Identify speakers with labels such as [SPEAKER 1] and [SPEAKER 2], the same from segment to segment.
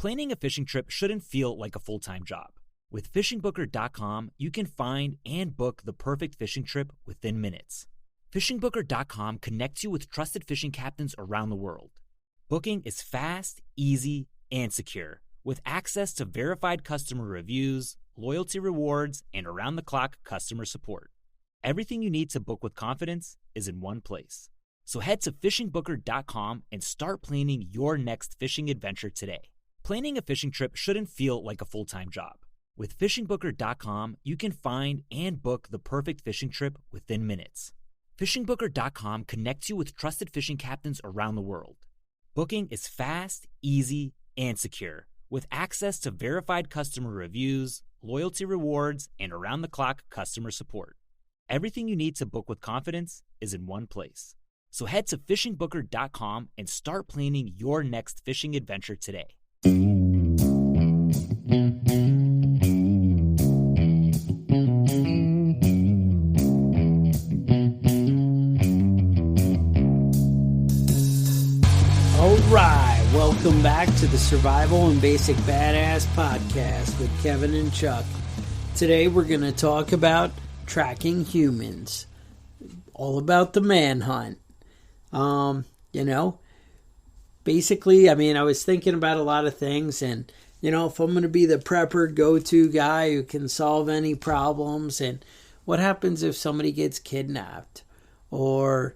[SPEAKER 1] Planning a fishing trip shouldn't feel like a full-time job. With fishingbooker.com, you can find and book the perfect fishing trip within minutes. Fishingbooker.com connects you with trusted fishing captains around the world. Booking is fast, easy, and secure, with access to verified customer reviews, loyalty rewards, and around-the-clock customer support. Everything you need to book with confidence is in one place. So head to fishingbooker.com and start planning your next fishing adventure today. Planning a fishing trip shouldn't feel like a full-time job. With fishingbooker.com, you can find and book the perfect fishing trip within minutes. Fishingbooker.com connects you with trusted fishing captains around the world. Booking is fast, easy, and secure, with access to verified customer reviews, loyalty rewards, and around-the-clock customer support. Everything you need to book with confidence is in one place. So head to fishingbooker.com and start planning your next fishing adventure today.
[SPEAKER 2] Alright, welcome back to the Survival and Basic Badass podcast with Kevin and Chuck. Today we're going to talk about tracking humans. All about the manhunt. Basically, I was thinking about a lot of things, and, if I'm going to be the prepper go-to guy who can solve any problems, and what happens if somebody gets kidnapped? Or,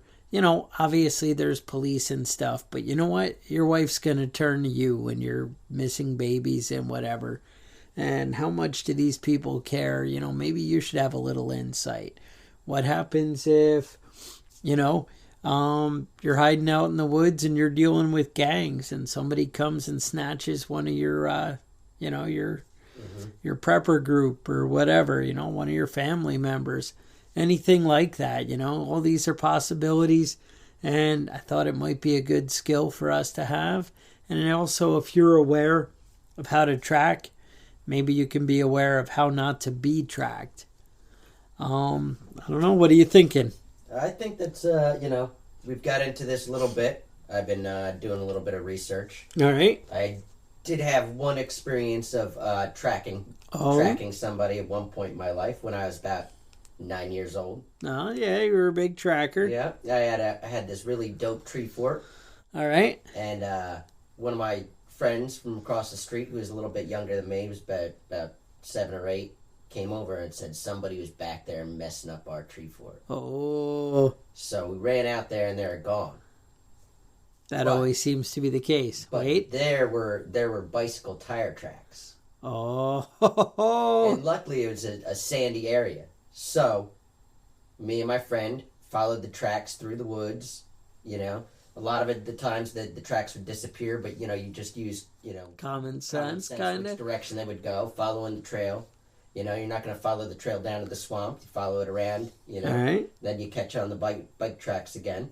[SPEAKER 2] obviously there's police and stuff, but you know what? Your wife's going to turn to you when you're missing babies and whatever. And how much do these people care? Maybe you should have a little insight. What happens if, you're hiding out in the woods and you're dealing with gangs and somebody comes and snatches one of your, your prepper group or whatever, one of your family members, anything like that, all these are possibilities. And I thought it might be a good skill for us to have. And also, if you're aware of how to track, maybe you can be aware of how not to be tracked. I don't know. What are you thinking?
[SPEAKER 3] I think that's, we've got into this a little bit. I've been doing a little bit of research.
[SPEAKER 2] All right.
[SPEAKER 3] I did have one experience of tracking somebody at one point in my life when I was about 9 years old.
[SPEAKER 2] Oh, yeah, you were a big tracker.
[SPEAKER 3] Yeah, I had this really dope tree fort.
[SPEAKER 2] All right.
[SPEAKER 3] And one of my friends from across the street, who was a little bit younger than me, he was about 7 or 8, came over and said somebody was back there messing up our tree fort.
[SPEAKER 2] Oh.
[SPEAKER 3] So we ran out there and they were gone.
[SPEAKER 2] That always seems to be the case.
[SPEAKER 3] But
[SPEAKER 2] Wait.
[SPEAKER 3] there were bicycle tire tracks.
[SPEAKER 2] Oh.
[SPEAKER 3] And luckily it was a sandy area. So me and my friend followed the tracks through the woods. A lot of it, the times that the tracks would disappear, but you just use
[SPEAKER 2] common sense kind of
[SPEAKER 3] which direction they would go, following the trail. You're not going to follow the trail down to the swamp. You follow it around,
[SPEAKER 2] All right.
[SPEAKER 3] Then you catch on the bike tracks again.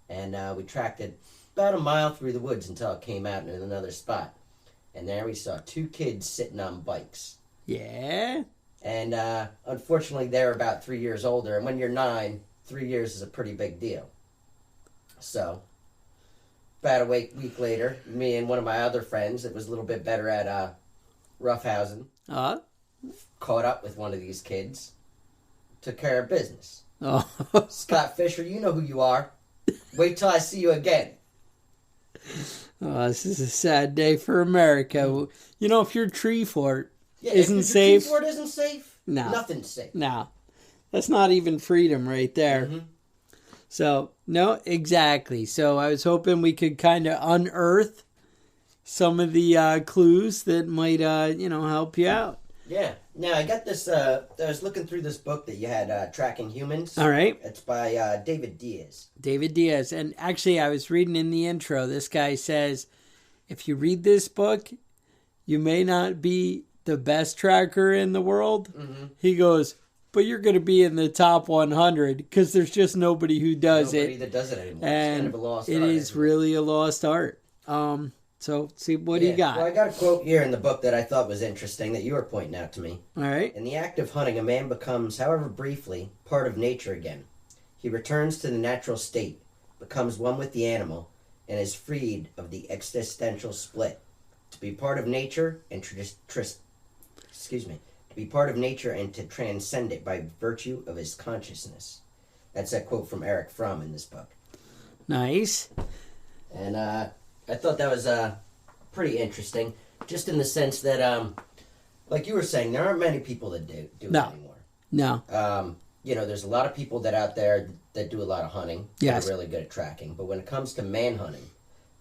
[SPEAKER 3] And we tracked it about a mile through the woods until it came out in another spot. And there we saw 2 kids sitting on bikes.
[SPEAKER 2] Yeah.
[SPEAKER 3] And unfortunately, they're about 3 years older. And when you're 9, 3 years is a pretty big deal. So, about a week later, me and one of my other friends that was a little bit better at roughhousing, caught up with one of these kids, took care of business.
[SPEAKER 2] Oh.
[SPEAKER 3] Scott Fisher, you know who you are. Wait till I see you again.
[SPEAKER 2] Oh, this is a sad day for America. If your tree fort isn't
[SPEAKER 3] if
[SPEAKER 2] safe...
[SPEAKER 3] Tree fort isn't safe,
[SPEAKER 2] no.
[SPEAKER 3] Nothing's safe.
[SPEAKER 2] No. That's not even freedom right there.
[SPEAKER 3] Mm-hmm.
[SPEAKER 2] So, no, exactly. So I was hoping we could kind of unearth some of the clues that might, help you out.
[SPEAKER 3] Yeah. Now, I got this, I was looking through this book that you had, Tracking Humans.
[SPEAKER 2] All right.
[SPEAKER 3] It's by David Diaz.
[SPEAKER 2] David Diaz. And actually, I was reading in the intro, this guy says, if you read this book, you may not be the best tracker in the world.
[SPEAKER 3] Mm-hmm.
[SPEAKER 2] He goes, but you're going to be in the top 100 because there's just nobody who does
[SPEAKER 3] Nobody
[SPEAKER 2] it.
[SPEAKER 3] that does it anymore.
[SPEAKER 2] And
[SPEAKER 3] it's kind of a lost art.
[SPEAKER 2] It is really a lost art. So, see, what do you got?
[SPEAKER 3] Well, I got a quote here in the book that I thought was interesting that you were pointing out to me.
[SPEAKER 2] All right.
[SPEAKER 3] In the act of hunting, a man becomes, however briefly, part of nature again. He returns to the natural state, becomes one with the animal, and is freed of the existential split. To be part of nature and to be part of nature and to transcend it by virtue of his consciousness. That's a quote from Eric Fromm in this book.
[SPEAKER 2] Nice.
[SPEAKER 3] And I thought that was pretty interesting, just in the sense that, like you were saying, there aren't many people that do it anymore.
[SPEAKER 2] No.
[SPEAKER 3] There's a lot of people that out there that do a lot of hunting.
[SPEAKER 2] Yes.
[SPEAKER 3] They're really good at tracking. But when it comes to manhunting,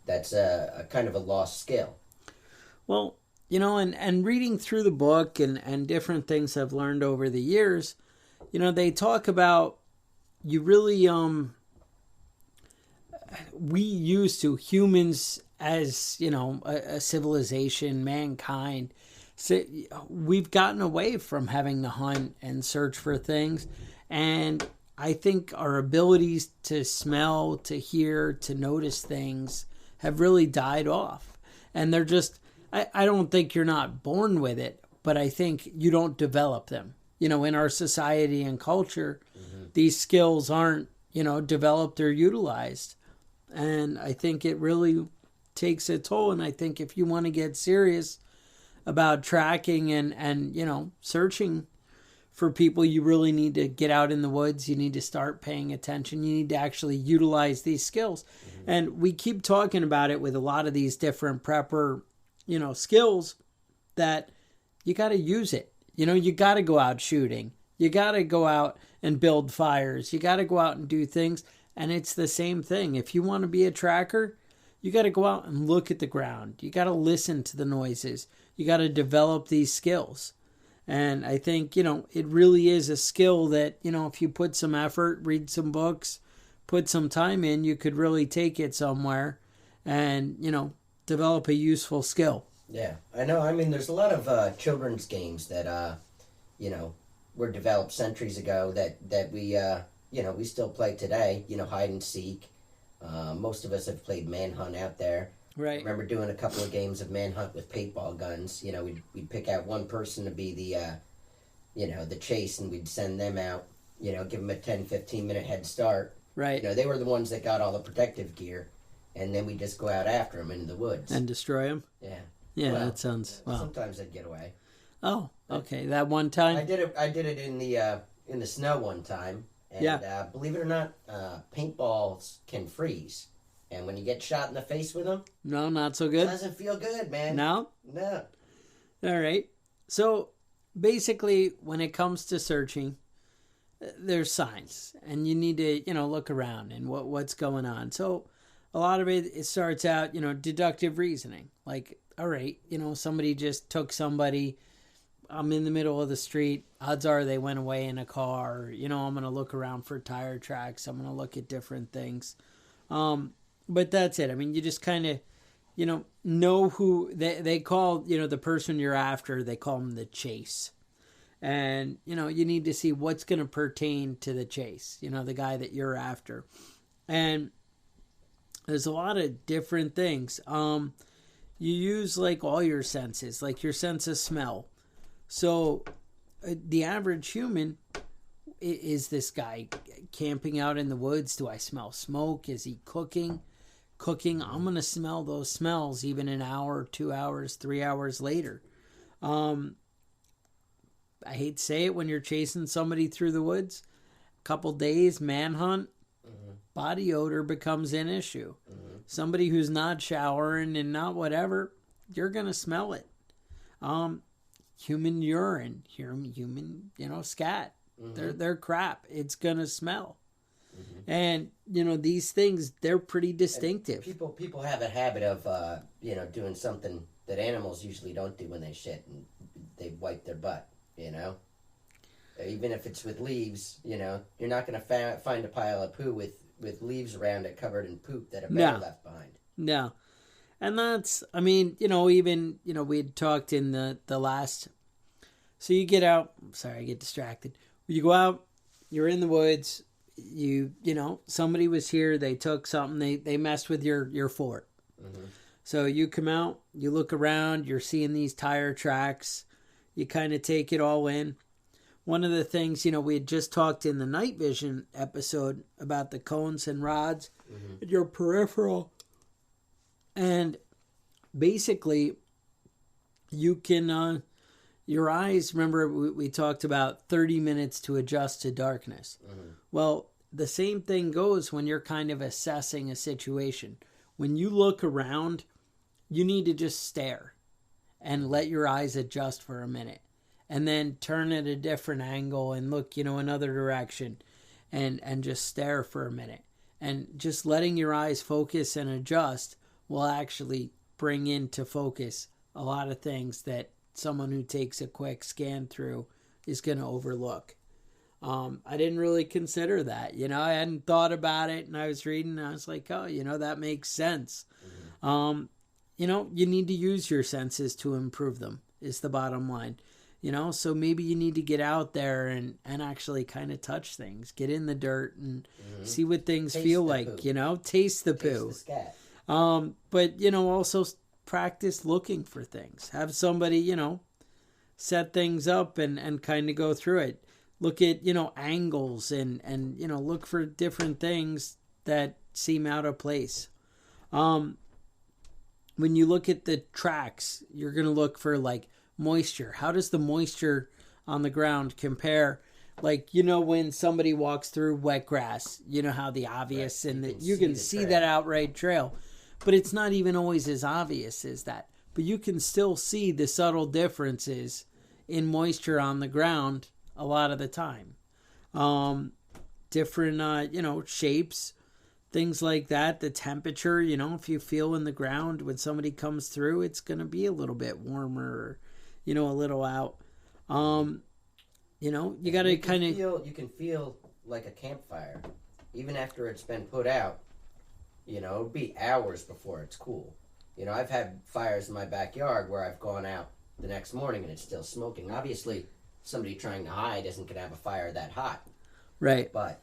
[SPEAKER 3] that's a kind of a lost skill.
[SPEAKER 2] Well, and reading through the book and different things I've learned over the years, they talk about you really, we used to, humans as, a civilization, mankind, so we've gotten away from having to hunt and search for things. And I think our abilities to smell, to hear, to notice things have really died off. And they're just, I don't think you're not born with it, but I think you don't develop them. In our society and culture, these skills aren't, developed or utilized. And I think it really takes a toll. And I think if you want to get serious about tracking and searching for people, you really need to get out in the woods. You need to start paying attention. You need to actually utilize these skills. And we keep talking about it with a lot of these different prepper, skills, that you got to use it. You got to go out shooting. You got to go out and build fires. You got to go out and do things. And it's the same thing. If you want to be a tracker, you got to go out and look at the ground. You got to listen to the noises. You got to develop these skills. And I think, it really is a skill that, if you put some effort, read some books, put some time in, you could really take it somewhere and, develop a useful skill.
[SPEAKER 3] Yeah, I know. I mean, there's a lot of children's games that, were developed centuries ago that we, we still play today. Hide and seek. Most of us have played Manhunt out there.
[SPEAKER 2] Right.
[SPEAKER 3] I remember doing a couple of games of Manhunt with paintball guns. We'd pick out one person to be the chase, and we'd send them out, give them a 10, 15-minute head start.
[SPEAKER 2] Right.
[SPEAKER 3] They were the ones that got all the protective gear, and then we just go out after them into the woods.
[SPEAKER 2] And destroy them?
[SPEAKER 3] Yeah.
[SPEAKER 2] Yeah, well, that sounds... Well.
[SPEAKER 3] Sometimes they'd get away.
[SPEAKER 2] Oh, okay. That one time?
[SPEAKER 3] I did it in the snow one time. And believe it or not, paintballs can freeze. And when you get shot in the face with them...
[SPEAKER 2] No, not so good?
[SPEAKER 3] It doesn't feel good, man.
[SPEAKER 2] No?
[SPEAKER 3] No.
[SPEAKER 2] All right. So, basically, when it comes to searching, there's signs. And you need to, look around and what's going on. So, a lot of it starts out, deductive reasoning. Like, all right, somebody just took somebody... I'm in the middle of the street. Odds are they went away in a car. I'm going to look around for tire tracks. I'm going to look at different things. But that's it. I mean, you just kind of, know who they call, the person you're after. They call them the chase. And, you need to see what's going to pertain to the chase, the guy that you're after. And there's a lot of different things. You use like all your senses, like your sense of smell. So the average human, is this guy camping out in the woods? Do I smell smoke? Is he cooking? I'm going to smell those smells even an hour, 2 hours, 3 hours later. I hate to say it, when you're chasing somebody through the woods, a couple days, manhunt, body odor becomes an issue. Somebody who's not showering and not whatever, you're going to smell it. Human urine, human, scat. They're crap. It's gonna smell. And these things, they're pretty distinctive.
[SPEAKER 3] And people have a habit of doing something that animals usually don't do when they shit, and they wipe their butt. Even if it's with leaves, you're not gonna find a pile of poo with leaves around it covered in poop that a bear left behind.
[SPEAKER 2] No. And that's, I mean, even, we had talked in the last, so you get out, sorry, I get distracted. You go out, you're in the woods, somebody was here, they took something, they messed with your fort. So you come out, you look around, you're seeing these tire tracks, you kind of take it all in. One of the things, we had just talked in the night vision episode about the cones and rods, your peripheral. And basically, you can, your eyes, remember we talked about 30 minutes to adjust to darkness. Mm-hmm. Well, the same thing goes when you're kind of assessing a situation. When you look around, you need to just stare and let your eyes adjust for a minute. And then turn at a different angle and look, another direction and just stare for a minute. And just letting your eyes focus and adjust will actually bring into focus a lot of things that someone who takes a quick scan through is going to overlook. I didn't really consider that. I hadn't thought about it, and I was reading, and I was like, oh, that makes sense. Mm-hmm. You need to use your senses to improve them, is the bottom line. So maybe you need to get out there and actually kind of touch things, get in the dirt and see what things feel like, taste the poo.
[SPEAKER 3] Taste the scat.
[SPEAKER 2] But, also practice looking for things. Have somebody, set things up and kind of go through it. Look at, angles and look for different things that seem out of place. When you look at the tracks, you're going to look for like moisture. How does the moisture on the ground compare? Like, when somebody walks through wet grass, how the obvious right. And you can see that outright trail, but it's not even always as obvious as that. But you can still see the subtle differences in moisture on the ground a lot of the time. Different, shapes, things like that. The temperature, if you feel in the ground when somebody comes through, it's going to be a little bit warmer, or, a little out. You got to kind of...
[SPEAKER 3] You can feel like a campfire. Even after it's been put out, it'll be hours before it's cool. I've had fires in my backyard where I've gone out the next morning and it's still smoking. Obviously, somebody trying to hide isn't going to have a fire that hot.
[SPEAKER 2] Right.
[SPEAKER 3] But,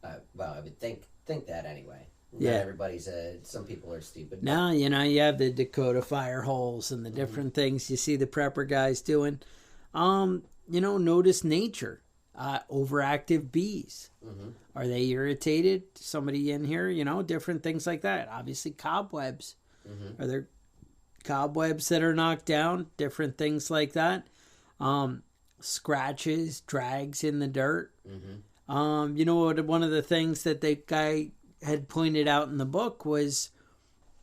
[SPEAKER 3] I would think that anyway.
[SPEAKER 2] Yeah.
[SPEAKER 3] Not everybody's some people are stupid.
[SPEAKER 2] Now, you have the Dakota fire holes and the different things you see the prepper guys doing. Notice nature. Overactive bees. Mm-hmm. Are they irritated? Somebody in here, different things like that. Obviously, cobwebs. Mm-hmm. Are there cobwebs that are knocked down? Different things like that. Scratches, drags in the dirt. Mm-hmm. One of the things that the guy had pointed out in the book was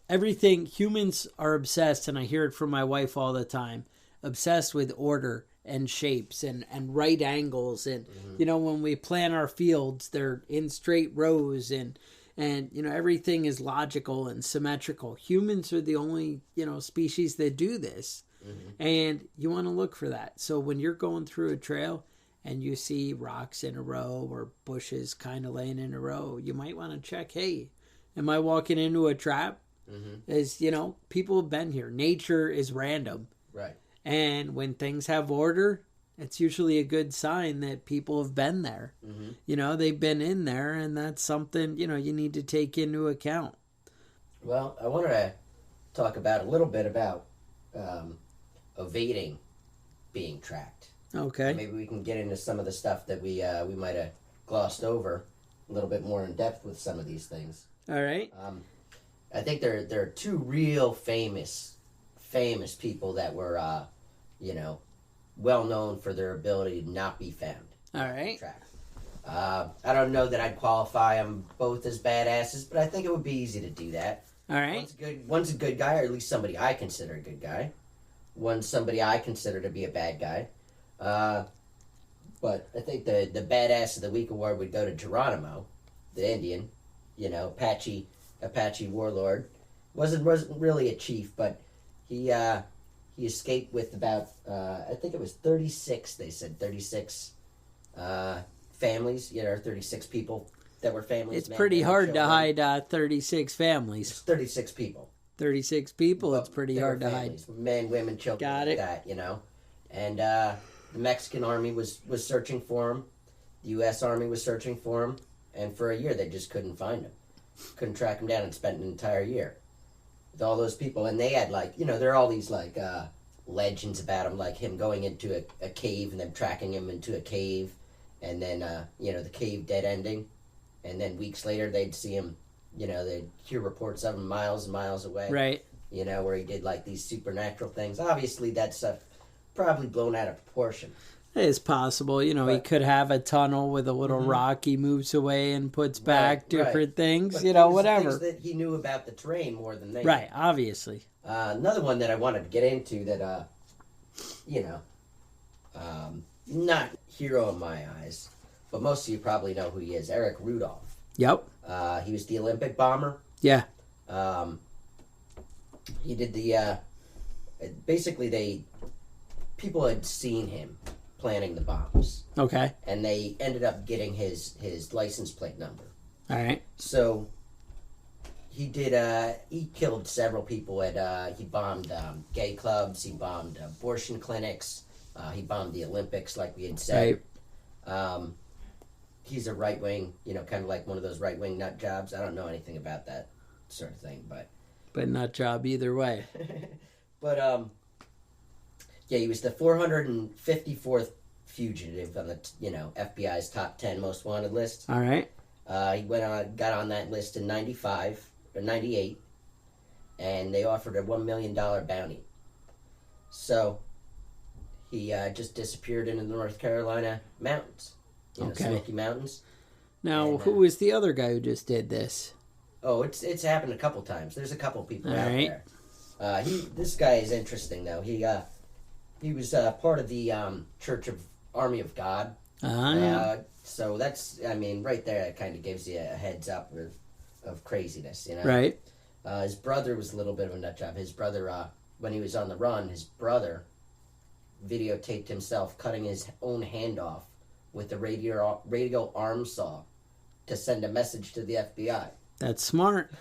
[SPEAKER 2] everything. Humans are obsessed, and I hear it from my wife all the time, obsessed with order and shapes and right angles. And, when we plan our fields, they're in straight rows and everything is logical and symmetrical. Humans are the only, species that do this. Mm-hmm. And you want to look for that. So when you're going through a trail and you see rocks in a row or bushes kind of laying in a row, you might want to check, hey, am I walking into a trap? Mm-hmm. As, people have been here. Nature is random.
[SPEAKER 3] Right.
[SPEAKER 2] And when things have order, it's usually a good sign that people have been there. Mm-hmm. They've been in there, and that's something, you need to take into account.
[SPEAKER 3] Well, I wanted to talk about a little bit about evading being tracked.
[SPEAKER 2] Okay.
[SPEAKER 3] Maybe we can get into some of the stuff that we might have glossed over a little bit more in depth with some of these things.
[SPEAKER 2] All right.
[SPEAKER 3] I think there are two real famous people that were, well known for their ability to not be found.
[SPEAKER 2] All right.
[SPEAKER 3] Tracked. I don't know that I'd qualify them both as badasses, but I think it would be easy to do that.
[SPEAKER 2] All right.
[SPEAKER 3] One's a good guy, or at least somebody I consider a good guy. One's somebody I consider to be a bad guy. But I think the Badass of the Week award would go to Geronimo, the Indian, Apache warlord. Wasn't really a chief, but he escaped with about I think it was 36. They said 36 families. 36 people that were families.
[SPEAKER 2] It's pretty hard to hide 36 families.
[SPEAKER 3] It's 36 people.
[SPEAKER 2] 36 people. Well, it's pretty hard to
[SPEAKER 3] families,
[SPEAKER 2] hide.
[SPEAKER 3] Men, women, children.
[SPEAKER 2] Got it.
[SPEAKER 3] Like that, and the Mexican army was searching for him. The U.S. Army was searching for him, and for a year they just couldn't find him. Couldn't track him down, and spent an entire year with all those people. And they had there are all these legends about him, like him going into a cave and then tracking him into a cave, and then the cave dead ending, and then weeks later they'd see him. They'd hear reports of him miles and miles away.
[SPEAKER 2] Right.
[SPEAKER 3] you know, where he did like these supernatural things. Obviously, that's probably blown out of proportion.
[SPEAKER 2] It's possible, you know, he could have a tunnel with a little rock he moves away and puts back different things,
[SPEAKER 3] but
[SPEAKER 2] you know, whatever.
[SPEAKER 3] Things that he knew about the terrain more than they
[SPEAKER 2] Right,
[SPEAKER 3] did.
[SPEAKER 2] obviously.
[SPEAKER 3] Another one that I wanted to get into that, you know, not hero in my eyes, but most of you probably know who he is, Eric Rudolph.
[SPEAKER 2] Yep.
[SPEAKER 3] He was the Olympic bomber.
[SPEAKER 2] Yeah.
[SPEAKER 3] He did the, basically people had seen him planning the bombs.
[SPEAKER 2] Okay.
[SPEAKER 3] And they ended up getting his license plate number.
[SPEAKER 2] All right.
[SPEAKER 3] So he killed several people he bombed gay clubs, he bombed abortion clinics, he bombed the Olympics, like we had said.
[SPEAKER 2] Right.
[SPEAKER 3] He's a right-wing, you know, kind of like one of those right-wing nut jobs. I don't know anything about that sort of thing, but
[SPEAKER 2] nut job either way.
[SPEAKER 3] But, yeah, he was the 454th fugitive on the, you know, FBI's top 10 most wanted list.
[SPEAKER 2] All right.
[SPEAKER 3] He got on that list in 95 or 98, and they offered a $1 million bounty. So he just disappeared into the North Carolina mountains, you know, Smoky Mountains.
[SPEAKER 2] Now, who was the other guy who just did this?
[SPEAKER 3] Oh, it's happened a couple times. There's a couple people out
[SPEAKER 2] right.
[SPEAKER 3] there. This guy is interesting though. He was part of the Church of Army of God.
[SPEAKER 2] Yeah.
[SPEAKER 3] So that's, I mean, right there, it kind of gives you a heads up of craziness, you know?
[SPEAKER 2] Right.
[SPEAKER 3] His brother was a little bit of a nut job. His brother, when he was on the run, his brother videotaped himself cutting his own hand off with a radio arm saw to send a message to the FBI.
[SPEAKER 2] That's smart.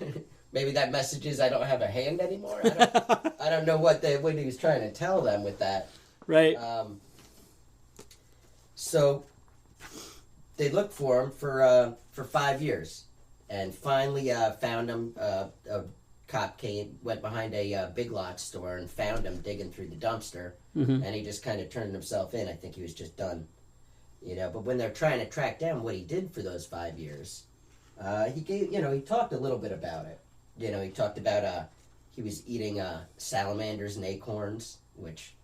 [SPEAKER 3] Maybe that message is, I don't have a hand anymore. I don't know what he was trying to tell them with that.
[SPEAKER 2] Right.
[SPEAKER 3] So they looked for him for 5 years, and finally found him. A cop went behind a Big Lots store and found him digging through the dumpster, and he just kind of turned himself in. I think he was just done, you know. But when they're trying to track down what he did for those 5 years, he talked a little bit about it. You know, he talked about he was eating salamanders and acorns, which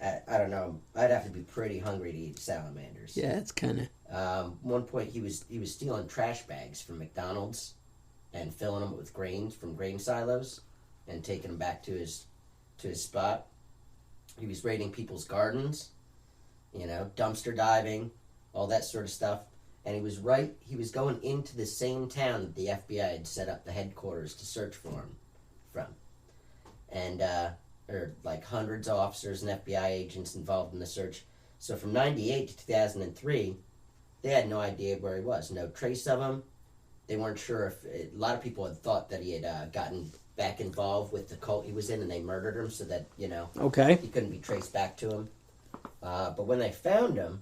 [SPEAKER 3] I don't know. I'd have to be pretty hungry to eat salamanders.
[SPEAKER 2] Yeah, it's kind of.
[SPEAKER 3] One point he was stealing trash bags from McDonald's and filling them with grains from grain silos and taking them back to his spot. He was raiding people's gardens, you know, dumpster diving, all that sort of stuff. And he was going into the same town that the FBI had set up the headquarters to search for him from. And there were like hundreds of officers and FBI agents involved in the search. So from 98 to 2003, they had no idea where he was. No trace of him. They weren't sure if... A lot of people had thought that he had gotten back involved with the cult he was in and they murdered him so that, you know...
[SPEAKER 2] Okay.
[SPEAKER 3] He couldn't be traced back to him. But when they found him,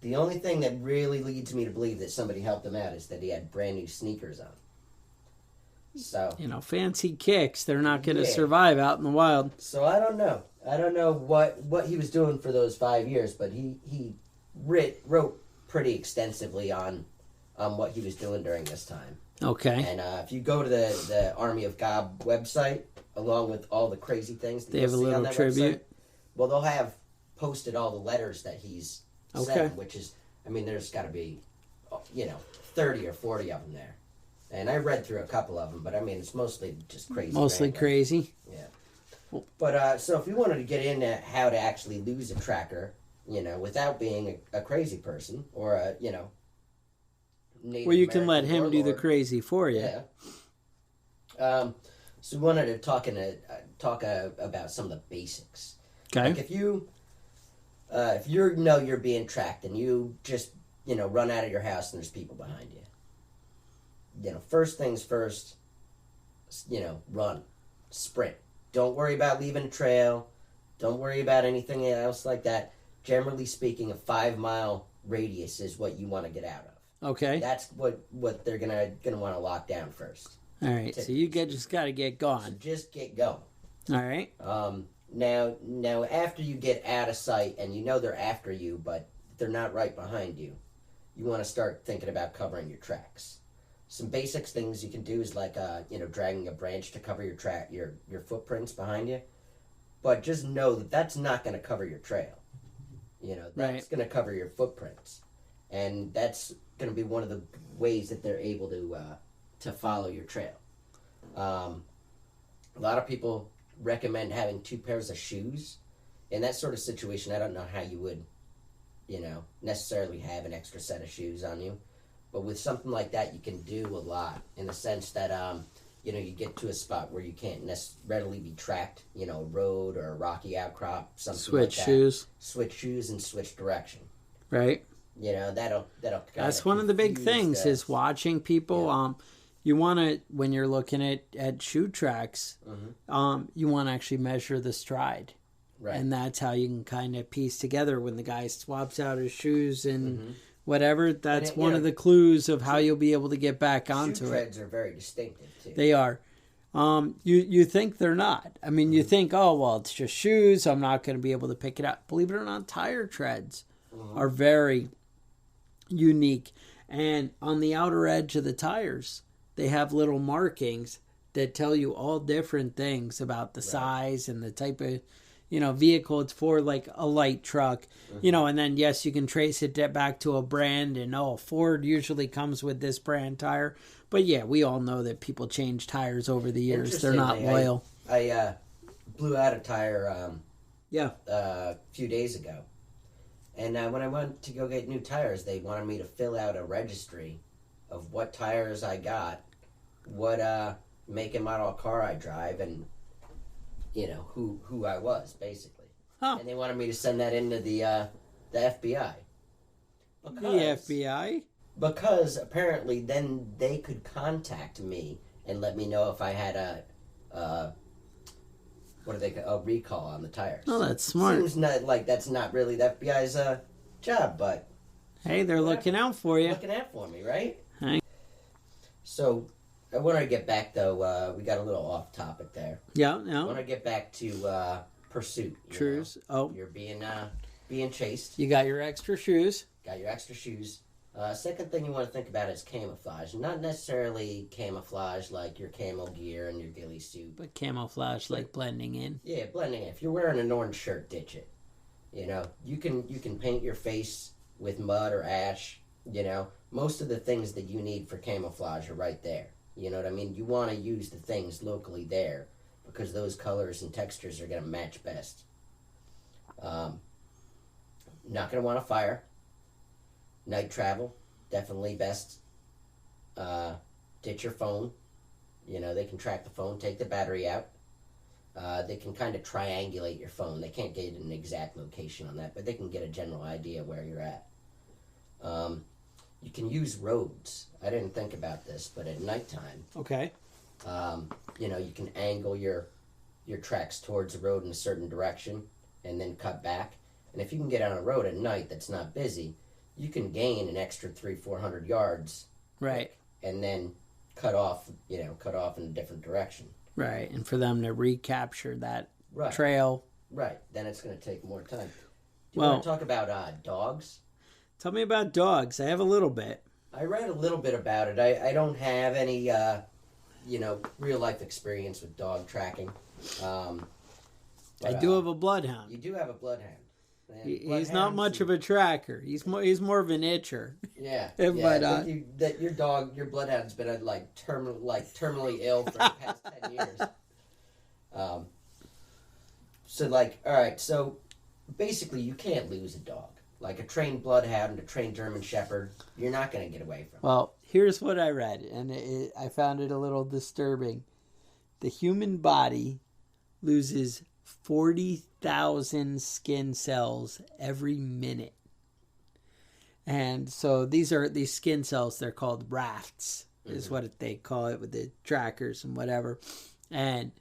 [SPEAKER 3] the only thing that really leads me to believe that somebody helped him out is that he had brand new sneakers on. So...
[SPEAKER 2] You know, fancy kicks. They're not going to survive out in the wild.
[SPEAKER 3] So I don't know. I don't know what he was doing for those 5 years, but he wrote pretty extensively on what he was doing during this time.
[SPEAKER 2] Okay.
[SPEAKER 3] And if you go to the Army of God website, along with all the crazy things that
[SPEAKER 2] they have a little tribute.
[SPEAKER 3] Website, well, they'll have posted all the letters that he's sent, which is, I mean, there's got to be, 30 or 40 of them there. And I read through a couple of them, but I mean, it's mostly just crazy.
[SPEAKER 2] Mostly crazy.
[SPEAKER 3] Yeah. But so if you wanted to get into how to actually lose a tracker, without being a crazy person or a, Native
[SPEAKER 2] well, you can let
[SPEAKER 3] American
[SPEAKER 2] him do the crazy for you.
[SPEAKER 3] Yeah. So we wanted to talk about some of the basics.
[SPEAKER 2] Okay.
[SPEAKER 3] Like if you know you're being tracked and you just run out of your house and there's people behind you. First things first. Run, sprint. Don't worry about leaving a trail. Don't worry about anything else like that. Generally speaking, a 5-mile radius is what you want to get out of.
[SPEAKER 2] Okay.
[SPEAKER 3] That's what they're gonna want to lock down first.
[SPEAKER 2] All right. So you just got to get going.
[SPEAKER 3] So just get going.
[SPEAKER 2] All right.
[SPEAKER 3] Now after you get out of sight and they're after you, but they're not right behind you, you want to start thinking about covering your tracks. some basic things you can do is like dragging a branch to cover your footprints behind you. But just know that that's not going to cover your trail. That's going to cover your footprints. And that's going to be one of the ways that they're able to follow your trail. A lot of people recommend having 2 pairs of shoes. In that sort of situation, I don't know how you would, necessarily have an extra set of shoes on you. But with something like that, you can do a lot in the sense that, you get to a spot where you can't readily be tracked, a road or a rocky outcrop, something
[SPEAKER 2] switch
[SPEAKER 3] like that.
[SPEAKER 2] shoes.
[SPEAKER 3] Switch shoes and switch direction.
[SPEAKER 2] Right.
[SPEAKER 3] That'll
[SPEAKER 2] That's one of the big things is watching people.
[SPEAKER 3] Yeah.
[SPEAKER 2] You want to, when you're looking at shoe tracks, you want to actually measure the stride.
[SPEAKER 3] Right.
[SPEAKER 2] And that's how you can kind of piece together when the guy swaps out his shoes and whatever. That's one of the clues of how you'll be able to get back onto
[SPEAKER 3] shoe
[SPEAKER 2] it.
[SPEAKER 3] treads are very distinctive, too.
[SPEAKER 2] They are. You think they're not. I mean, you think, oh, well, it's just shoes. I'm not going to be able to pick it up. Believe it or not, tire treads are very unique. And on the outer edge of the tires, they have little markings that tell you all different things about the size and the type of, vehicle it's for, like a light truck, and then, yes, you can trace it back to a brand, and, Ford usually comes with this brand tire. But, yeah, we all know that people change tires over the years. They're not loyal.
[SPEAKER 3] I blew out a tire
[SPEAKER 2] a
[SPEAKER 3] few days ago. And when I went to go get new tires, they wanted me to fill out a registry of what tires I got, what make and model of car I drive, and who I was, basically.
[SPEAKER 2] Huh.
[SPEAKER 3] And they wanted me to send that into the FBI.
[SPEAKER 2] The FBI?
[SPEAKER 3] Because apparently then they could contact me and let me know if I had a recall on the tires.
[SPEAKER 2] Oh, that's smart.
[SPEAKER 3] Seems not like that's not really the FBI's job, but
[SPEAKER 2] hey, they're looking out for you.
[SPEAKER 3] Looking out for me, right?
[SPEAKER 2] Hey.
[SPEAKER 3] So I want to get back though. We got a little off topic there.
[SPEAKER 2] Yeah.
[SPEAKER 3] I want to get back to pursuit.
[SPEAKER 2] Trues. Oh,
[SPEAKER 3] you're being chased.
[SPEAKER 2] You got your extra shoes.
[SPEAKER 3] Got your extra shoes. Second thing you want to think about is camouflage. Not necessarily camouflage like your camo gear and your ghillie suit.
[SPEAKER 2] But camouflage like blending in.
[SPEAKER 3] Yeah, blending in. If you're wearing an orange shirt, ditch it. You can paint your face with mud or ash. Most of the things that you need for camouflage are right there. You know what I mean? You want to use the things locally there because those colors and textures are going to match best. Not going to want to fire. Night travel, definitely best. Ditch your phone. They can track the phone, take the battery out. They can kind of triangulate your phone. They can't get an exact location on that, but they can get a general idea where you're at. You can use roads. I didn't think about this, but at nighttime,
[SPEAKER 2] okay.
[SPEAKER 3] You can angle your tracks towards the road in a certain direction and then cut back. And if you can get on a road at night that's not busy, you can gain an extra 300-400 yards,
[SPEAKER 2] right?
[SPEAKER 3] And then cut off in a different direction,
[SPEAKER 2] right? And for them to recapture that
[SPEAKER 3] right.
[SPEAKER 2] trail,
[SPEAKER 3] right? Then it's going to take more time. Do you want to talk about dogs?
[SPEAKER 2] Tell me about dogs. I have a little bit.
[SPEAKER 3] I read a little bit about it. I don't have any real life experience with dog tracking.
[SPEAKER 2] I do have a bloodhound.
[SPEAKER 3] You do have a bloodhound.
[SPEAKER 2] He's not much of a tracker. He's more of an itcher.
[SPEAKER 3] Yeah,
[SPEAKER 2] but
[SPEAKER 3] your bloodhound's been terminally ill for the past 10 years. All right. So basically, you can't lose a dog. Like a trained bloodhound, a trained German Shepherd, you're not going to get away from it.
[SPEAKER 2] Well, here's what I read, and I found it a little disturbing. The human body loses 40,000 skin cells every minute. And so these skin cells, they're called rafts, is what they call it with the trackers and whatever. And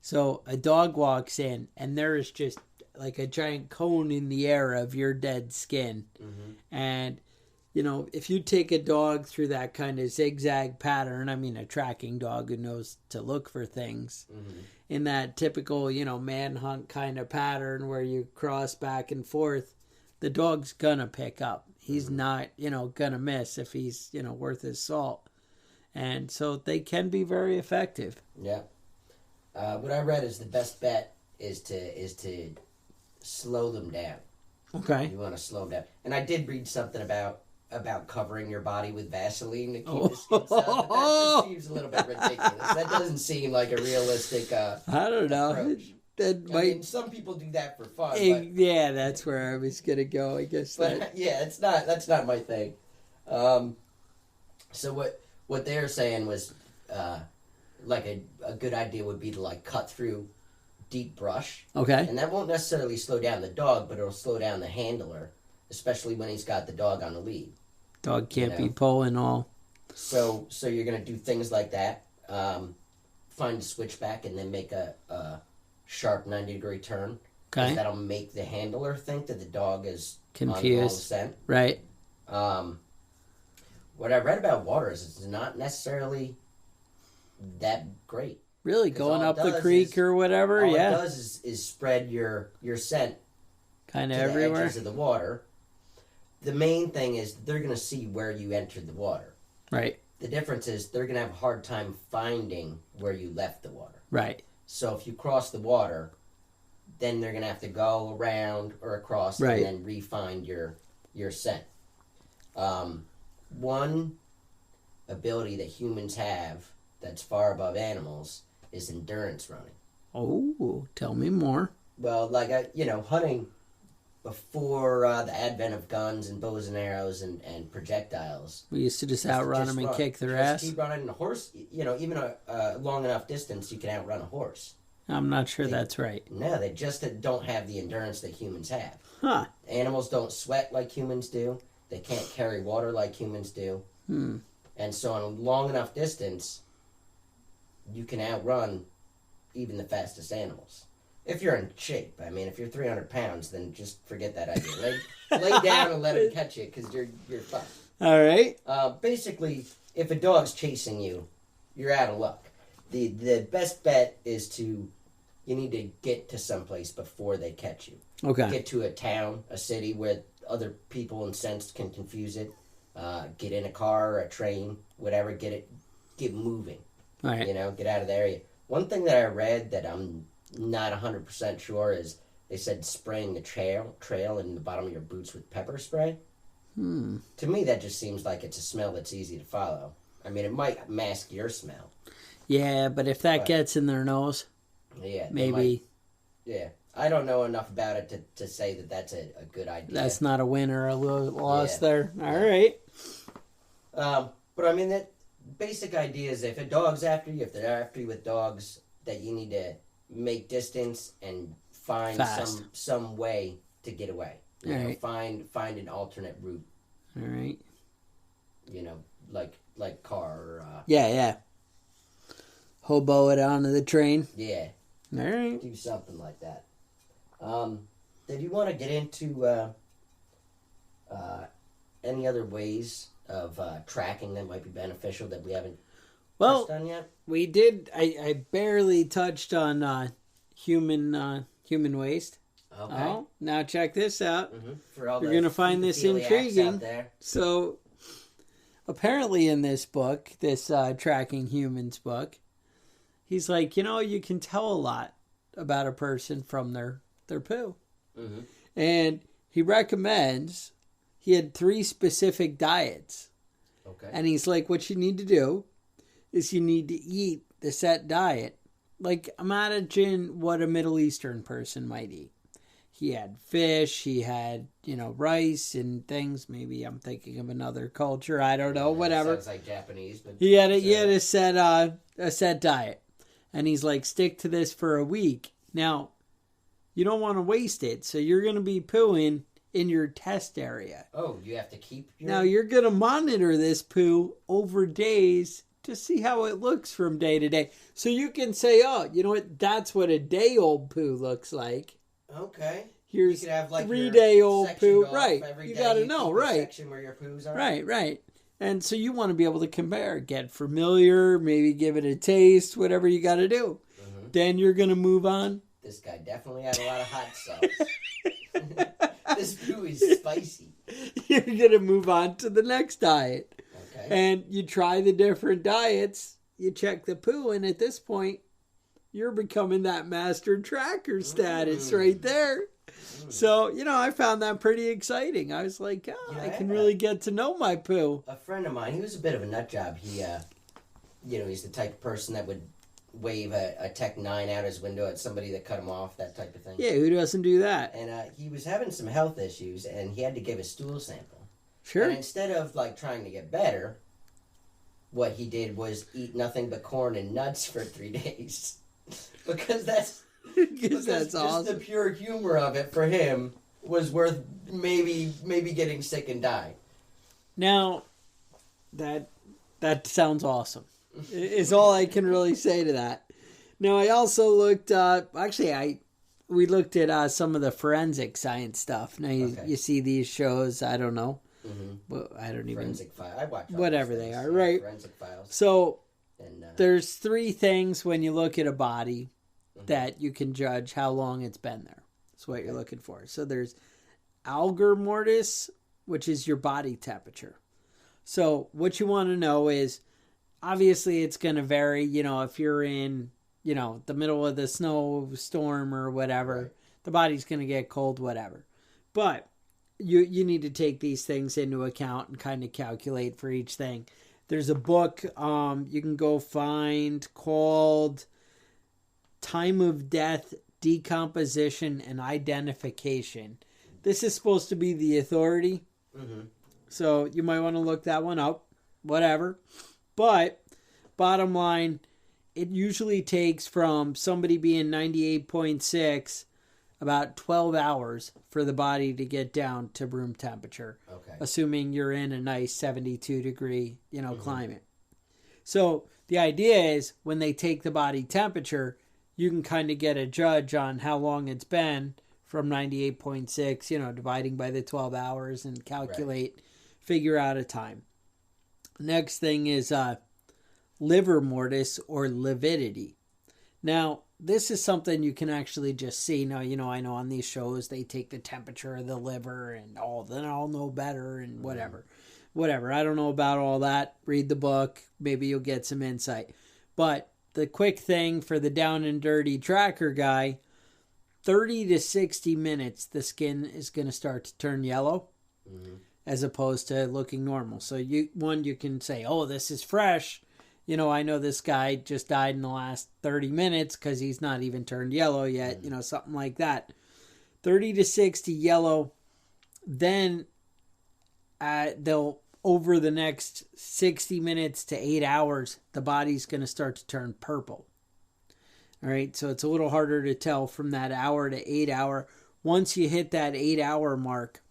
[SPEAKER 2] so a dog walks in, and there is just like a giant cone in the air of your dead skin. Mm-hmm. And, if you take a dog through that kind of zigzag pattern, I mean, a tracking dog who knows to look for things, in that typical, manhunt kind of pattern where you cross back and forth, the dog's gonna pick up. He's not, gonna miss if he's, worth his salt. And so they can be very effective.
[SPEAKER 3] Yeah. What I read is the best bet is to slow them down.
[SPEAKER 2] Okay.
[SPEAKER 3] You want to slow them down. And I did read something about covering your body with Vaseline to keep the skin soft, but that just seems a little bit ridiculous. That doesn't seem like a realistic
[SPEAKER 2] I don't know.
[SPEAKER 3] approach. I mean, some people do that for fun. But,
[SPEAKER 2] yeah, that's where I was going to go, I guess.
[SPEAKER 3] But yeah, that's not my thing. So what they're saying was like a good idea would be to like cut through deep brush.
[SPEAKER 2] Okay.
[SPEAKER 3] And that won't necessarily slow down the dog, but it'll slow down the handler, especially when he's got the dog on the lead.
[SPEAKER 2] Dog can't be pulling all.
[SPEAKER 3] So you're gonna do things like that. Find a switchback and then make a sharp 90-degree turn.
[SPEAKER 2] Okay.
[SPEAKER 3] That'll make the handler think that the dog is
[SPEAKER 2] confused.
[SPEAKER 3] On the wrong scent.
[SPEAKER 2] Right.
[SPEAKER 3] What I read about water is it's not necessarily that great.
[SPEAKER 2] Really, going up the creek or whatever,
[SPEAKER 3] all it does is spread your scent
[SPEAKER 2] kind of
[SPEAKER 3] to
[SPEAKER 2] everywhere.
[SPEAKER 3] the edges of the water. The main thing is they're going to see where you entered the water.
[SPEAKER 2] Right.
[SPEAKER 3] The difference is they're going to have a hard time finding where you left the water.
[SPEAKER 2] Right.
[SPEAKER 3] So if you cross the water, then they're going to have to go around or across and then re-find your scent. One ability that humans have that's far above animals is endurance running.
[SPEAKER 2] Oh, tell me more.
[SPEAKER 3] Well, like, hunting before the advent of guns and bows and arrows and projectiles.
[SPEAKER 2] We used to just outrun them and kick their ass.
[SPEAKER 3] Keep running. A horse, even a long enough distance, you can outrun a horse.
[SPEAKER 2] I'm not sure that's right.
[SPEAKER 3] No, they just don't have the endurance that humans have.
[SPEAKER 2] Huh.
[SPEAKER 3] Animals don't sweat like humans do. They can't carry water like humans do. And so on a long enough distance, you can outrun even the fastest animals. If you're in shape. I mean, if you're 300 pounds, then just forget that idea. Lay down and let him catch you because you're fucked.
[SPEAKER 2] All right.
[SPEAKER 3] Basically, if a dog's chasing you, you're out of luck. The best bet is you need to get to someplace before they catch you.
[SPEAKER 2] Okay.
[SPEAKER 3] Get to a town, a city where other people and sense can confuse it. Get in a car or a train, whatever. Get moving.
[SPEAKER 2] All right.
[SPEAKER 3] Get out of the area. One thing that I read that I'm not 100% sure is they said spraying the trail in the bottom of your boots with pepper spray. To me, that just seems like it's a smell that's easy to follow. I mean, it might mask your smell.
[SPEAKER 2] Yeah, but if that gets in their nose, maybe.
[SPEAKER 3] I don't know enough about it to say that that's a good idea.
[SPEAKER 2] That's not a win or a loss there. All right.
[SPEAKER 3] But I mean, that basic idea is if a dog's after you, if they're after you with dogs, that you need to make distance and find some way to get away. Find an alternate route.
[SPEAKER 2] All right.
[SPEAKER 3] Like car or
[SPEAKER 2] hobo it onto the train.
[SPEAKER 3] Yeah.
[SPEAKER 2] All right.
[SPEAKER 3] Do something like that. Did you want to get into any other ways of tracking that might be beneficial that we haven't touched on yet?
[SPEAKER 2] We did. I barely touched on human waste.
[SPEAKER 3] Okay.
[SPEAKER 2] Oh, now check this out.
[SPEAKER 3] For all
[SPEAKER 2] You're going to find this intriguing. So, apparently in this book, this Tracking Humans book, he's like, you can tell a lot about a person from their poo. And he recommends, he had 3 specific diets.
[SPEAKER 3] Okay.
[SPEAKER 2] And he's like, what you need to do is you need to eat the set diet. Like, imagine what a Middle Eastern person might eat. He had fish, he had, rice and things. Maybe I'm thinking of another culture. I don't know, whatever.
[SPEAKER 3] Sounds like Japanese. But
[SPEAKER 2] he had a set diet. And he's like, stick to this for a week. Now, you don't want to waste it. So you're going to be pooing in your test area.
[SPEAKER 3] Oh, you have to keep your...
[SPEAKER 2] Now, you're going to monitor this poo over days to see how it looks from day to day. So you can say, oh, you know what? That's what a day-old poo looks like.
[SPEAKER 3] Okay.
[SPEAKER 2] Here's
[SPEAKER 3] you could have like
[SPEAKER 2] 3-day-old poo. Right.
[SPEAKER 3] You
[SPEAKER 2] got to know, right.
[SPEAKER 3] Section where your poos are.
[SPEAKER 2] Right. And so you want to be able to compare, get familiar, maybe give it a taste, whatever you got to do. Then you're going to move on.
[SPEAKER 3] This guy definitely had a lot of hot sauce. This poo is spicy.
[SPEAKER 2] You're going to move on to the next diet.
[SPEAKER 3] Okay.
[SPEAKER 2] And you try the different diets, you check the poo, and at this point, you're becoming that master tracker status right there. So, I found that pretty exciting. I was like, I can really get to know my poo.
[SPEAKER 3] A friend of mine, he was a bit of a nut job. He, he's the type of person that would wave a Tech 9 out his window at somebody that cut him off, that type of thing.
[SPEAKER 2] Yeah, who doesn't do that?
[SPEAKER 3] And he was having some health issues, and he had to give a stool sample.
[SPEAKER 2] Sure.
[SPEAKER 3] And instead of, trying to get better, what he did was eat nothing but corn and nuts for 3 days. Because that's awesome. Just the pure humor of it for him was worth maybe getting sick and dying.
[SPEAKER 2] Now, that sounds awesome. Is all I can really say to that. Now, I also looked. We looked at some of the forensic science stuff. Now you see these shows. I don't know, but I don't even.
[SPEAKER 3] Forensic Files. I watch
[SPEAKER 2] whatever they are, right?
[SPEAKER 3] Forensic Files.
[SPEAKER 2] So there's 3 things when you look at a body that you can judge how long it's been there. That's what you're looking for. So there's algor mortis, which is your body temperature. So what you want to know is, obviously it's going to vary, if you're in, the middle of the snowstorm or whatever, the body's going to get cold, whatever. But you need to take these things into account and kind of calculate for each thing. There's a book you can go find called Time of Death, Decomposition, and Identification. This is supposed to be the authority. So you might want to look that one up. Whatever. But bottom line, it usually takes from somebody being 98.6 about 12 hours for the body to get down to room temperature. Okay. Assuming you're in a nice 72 degree, climate. So the idea is when they take the body temperature, you can kind of get a judge on how long it's been from 98.6, dividing by the 12 hours and calculate, figure out a time. Next thing is livor mortis or lividity. Now, this is something you can actually just see. Now, I know on these shows they take the temperature of the liver and then I'll know better and whatever. Whatever. I don't know about all that. Read the book. Maybe you'll get some insight. But the quick thing for the down and dirty tracker guy, 30 to 60 minutes, the skin is going to start to turn yellow as opposed to looking normal. So you can say, oh, this is fresh. I know this guy just died in the last 30 minutes because he's not even turned yellow yet, something like that. 30 to 60 yellow. Then they'll, over the next 60 minutes to 8 hours, the body's going to start to turn purple. All right, so it's a little harder to tell from that hour to 8 hour. Once you hit that 8 hour mark,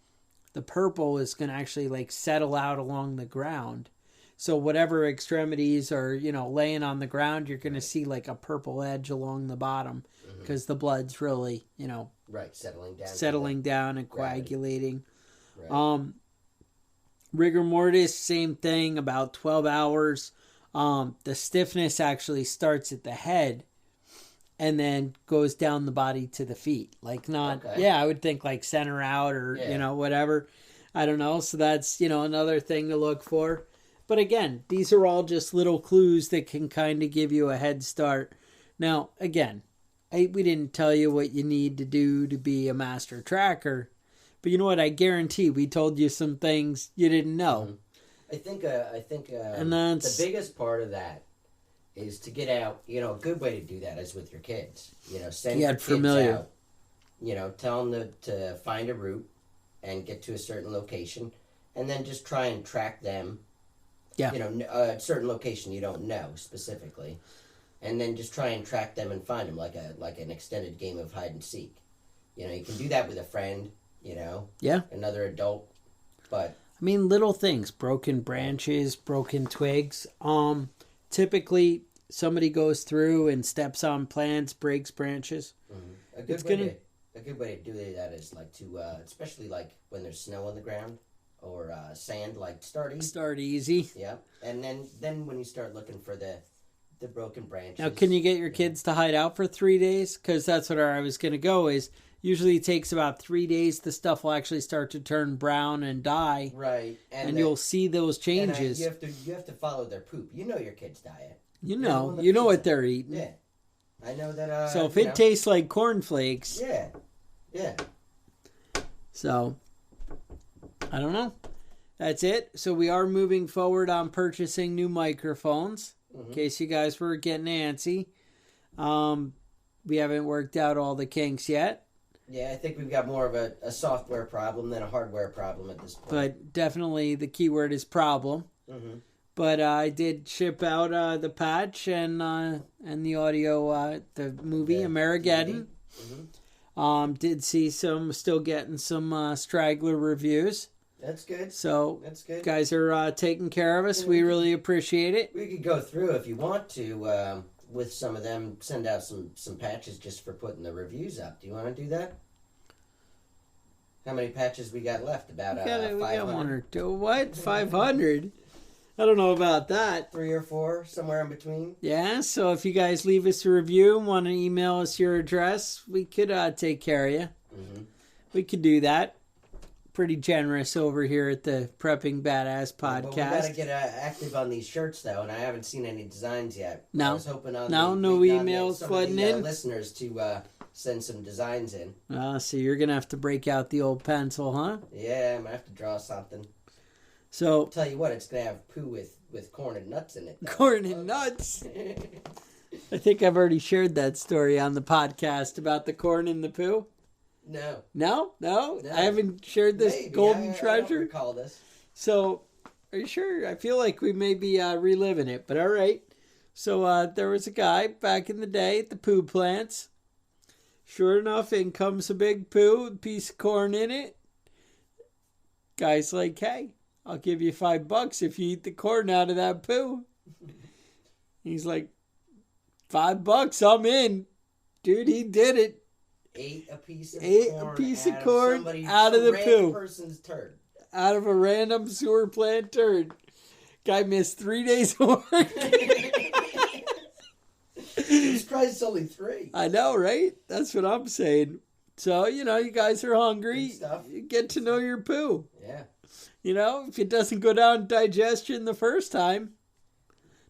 [SPEAKER 2] the purple is going to actually settle out along the ground. So whatever extremities are, laying on the ground, you're going to see a purple edge along the bottom because the blood's really, settling down and coagulating. Right. Rigor mortis, same thing, about 12 hours. The stiffness actually starts at the head and then goes down the body to the feet. I would think center out or, whatever. I don't know. So that's, another thing to look for. But again, these are all just little clues that can kind of give you a head start. Now, again, we didn't tell you what you need to do to be a master tracker. But you know what? I guarantee we told you some things you didn't know.
[SPEAKER 3] I think the biggest part of that is to get out. A good way to do that is with your kids. Send your kids out. Tell them to find a route and get to a certain location, and then just try and track them. Yeah. A certain location you don't know specifically, and then just try and track them and find them like an extended game of hide and seek. You can do that with a friend. Another adult, but
[SPEAKER 2] little things, broken branches, broken twigs. Typically somebody goes through and steps on plants, breaks branches.
[SPEAKER 3] A good way to do that is especially when there's snow on the ground or sand, start easy. Yeah, and then when you start looking for the broken branches.
[SPEAKER 2] Now, can you get your kids to hide out for 3 days? Because that's what I was going to go is. Usually it takes about 3 days. The stuff will actually start to turn brown and die.
[SPEAKER 3] Right.
[SPEAKER 2] And you'll see those changes.
[SPEAKER 3] You have to follow their poop. You know your kid's diet.
[SPEAKER 2] You know what they're eating.
[SPEAKER 3] Yeah. I know that.
[SPEAKER 2] So if it tastes like cornflakes.
[SPEAKER 3] Yeah. Yeah.
[SPEAKER 2] So, I don't know. That's it. So we are moving forward on purchasing new microphones. In case you guys were getting antsy. We haven't worked out all the kinks yet.
[SPEAKER 3] Yeah, I think we've got more of a software problem than a hardware problem at this point.
[SPEAKER 2] But definitely the key word is problem. Mm-hmm. But I did ship out the patch and the audio, the movie, Amerigeddon. Mm-hmm. Did see still getting some straggler reviews.
[SPEAKER 3] That's good.
[SPEAKER 2] So,
[SPEAKER 3] that's good.
[SPEAKER 2] Guys are taking care of us. We really appreciate it.
[SPEAKER 3] We could go through, if you want to, with some of them, send out some patches just for putting the reviews up. Do you want to do that? How many patches we got left? About 500? We got one or two.
[SPEAKER 2] What? 500? I don't know about that.
[SPEAKER 3] 3 or 4, somewhere in between.
[SPEAKER 2] Yeah, so if you guys leave us a review and want to email us your address, we could take care of you. Mm-hmm. We could do that. Pretty generous over here at the Prepping Badass podcast.
[SPEAKER 3] Well, we got to get active on these shirts, though, and I haven't seen any designs yet.
[SPEAKER 2] No.
[SPEAKER 3] I was hoping on
[SPEAKER 2] no emails flooding in.
[SPEAKER 3] Listeners to send some designs in.
[SPEAKER 2] So you're going to have to break out the old pencil, huh?
[SPEAKER 3] Yeah, I'm going to have to draw something.
[SPEAKER 2] So,
[SPEAKER 3] I'll tell you what, it's going to have poo with corn and nuts in it. Though.
[SPEAKER 2] Corn and nuts? I think I've already shared that story on the podcast about the corn and the poo. No? I haven't shared this golden treasure. I don't
[SPEAKER 3] recall this.
[SPEAKER 2] So, are you sure? I feel like we may be reliving it, but all right. So, there was a guy back in the day at the poo plants. Sure enough, in comes a big poo, a piece of corn in it. Guy's like, hey, I'll give you $5 if you eat the corn out of that poo. He's like, $5, I'm in. Dude, he did it.
[SPEAKER 3] Ate a piece of
[SPEAKER 2] corn out of the poo.
[SPEAKER 3] Person's turd.
[SPEAKER 2] Out of a random sewer plant turd. Guy missed 3 days of work.
[SPEAKER 3] I'm surprised it's only 3.
[SPEAKER 2] I know, right? That's what I'm saying. So, you guys are hungry. You get to know your poo.
[SPEAKER 3] Yeah.
[SPEAKER 2] If it doesn't go down digestion the first time,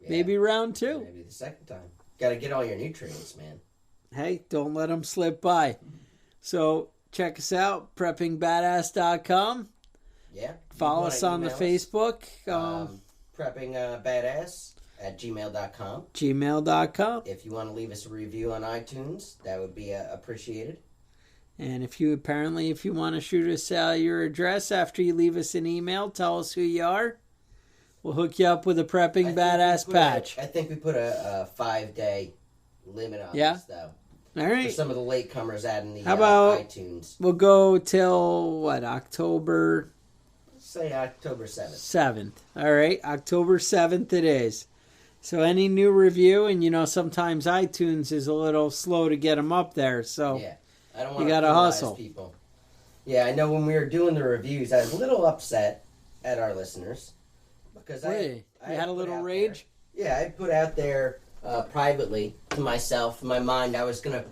[SPEAKER 2] maybe round 2.
[SPEAKER 3] Maybe the second time. Got to get all your nutrients, man.
[SPEAKER 2] Hey, don't let them slip by. So, check us out, preppingbadass.com.
[SPEAKER 3] Yeah.
[SPEAKER 2] Follow us on the Facebook.
[SPEAKER 3] Preppingbadass at gmail.com.
[SPEAKER 2] Gmail.com.
[SPEAKER 3] If you want to leave us a review on iTunes, that would be appreciated.
[SPEAKER 2] And if you want to shoot us your address after you leave us an email, tell us who you are. We'll hook you up with a Prepping Badass patch.
[SPEAKER 3] I think we put a 5-day limit on this, though.
[SPEAKER 2] All right.
[SPEAKER 3] For some of the latecomers adding the
[SPEAKER 2] How about
[SPEAKER 3] iTunes.
[SPEAKER 2] We'll go till, October?
[SPEAKER 3] Say October 7th.
[SPEAKER 2] 7th. All right, October 7th it is. So any new review, and sometimes iTunes is a little slow to get them up there, so
[SPEAKER 3] yeah. I don't want
[SPEAKER 2] to hustle.
[SPEAKER 3] People. Yeah, I know when we were doing the reviews, I was a little upset at our listeners. Because
[SPEAKER 2] I had a little rage?
[SPEAKER 3] Yeah, I put out there privately to myself, in my mind, I was gonna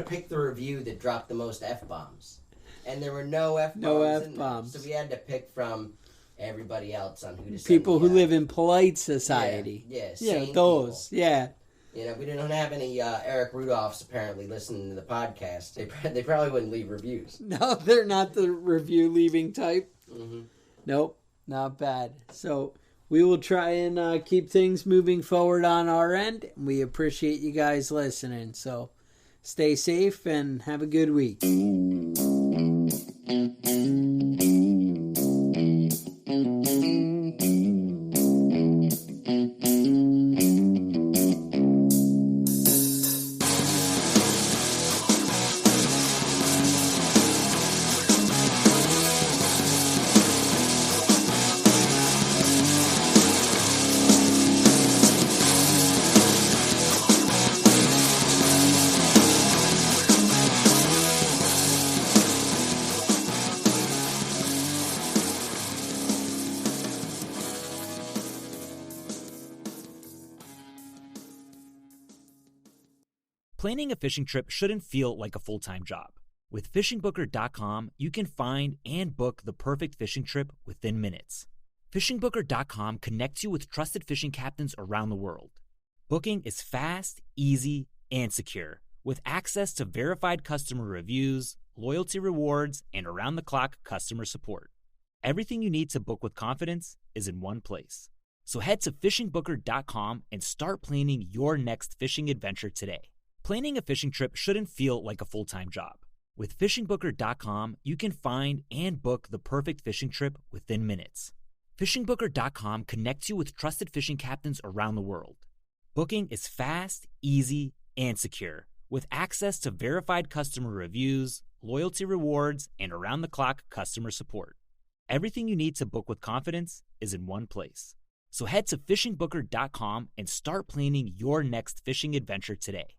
[SPEAKER 3] pick the review that dropped the most F-bombs. And there were no F-bombs.
[SPEAKER 2] No F-bombs.
[SPEAKER 3] So we had to pick from everybody else on who to send.
[SPEAKER 2] People who live in polite society.
[SPEAKER 3] Yeah,
[SPEAKER 2] those.
[SPEAKER 3] People.
[SPEAKER 2] Yeah.
[SPEAKER 3] We didn't have any Eric Rudolphs apparently listening to the podcast. They probably wouldn't leave reviews.
[SPEAKER 2] No, they're not the review leaving type.
[SPEAKER 3] Mm-hmm.
[SPEAKER 2] Nope, not bad. So we will try and keep things moving forward on our end. We appreciate you guys listening. So stay safe and have a good week.
[SPEAKER 1] Planning a fishing trip shouldn't feel like a full-time job. With fishingbooker.com, you can find and book the perfect fishing trip within minutes. Fishingbooker.com connects you with trusted fishing captains around the world. Booking is fast, easy, and secure, with access to verified customer reviews, loyalty rewards, and around-the-clock customer support. Everything you need to book with confidence is in one place. So head to fishingbooker.com and start planning your next fishing adventure today. Planning a fishing trip shouldn't feel like a full-time job. With fishingbooker.com, you can find and book the perfect fishing trip within minutes. Fishingbooker.com connects you with trusted fishing captains around the world. Booking is fast, easy, and secure, with access to verified customer reviews, loyalty rewards, and around-the-clock customer support. Everything you need to book with confidence is in one place. So head to fishingbooker.com and start planning your next fishing adventure today.